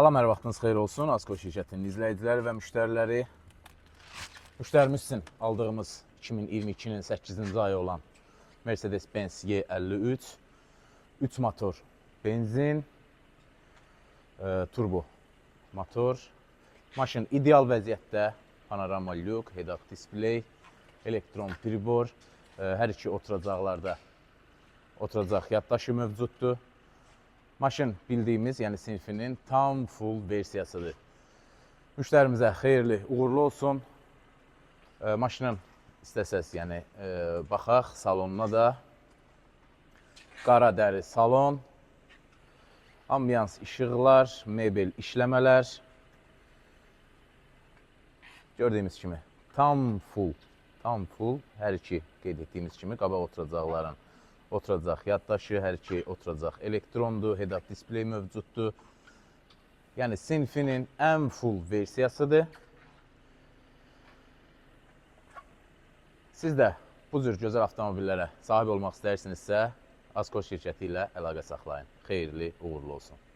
Salam, hər vaxtınız xeyir olsun. Asko şirkətinin izləyiciləri və müştəriləri. Müştərimiz üçün aldığımız 2022-nin 8-ci ayı olan Mercedes-Benz E53 3 motor benzin turbo motor. Maşın ideal vəziyyətdə, panorama lük, head-up display, elektron pribor, hər iki oturacaqlarda oturacaq yaddaşı mövcuddur. Maşın bildiyimiz, yəni sinfinin tam full versiyasıdır. Müştərimizə xeyirli, uğurlu olsun. Maşının istəsəz, yəni baxaq salonuna da. Qara dəri salon, ambiyans işıqlar, mebel işləmələr. Gördüyümüz kimi tam full, hər iki qeyd etdiyimiz kimi qabaq oturacaqların oturacaq yaddaşı, hər iki oturacaq elektrondur, head-up display mövcuddur. Yəni sinfinin ən full versiyasıdır. Siz də bu cür gözəl avtomobillərə sahib olmaq istəyirsinizsə, Asko şirkəti ilə əlaqə saxlayın. Xeyirli, uğurlu olsun.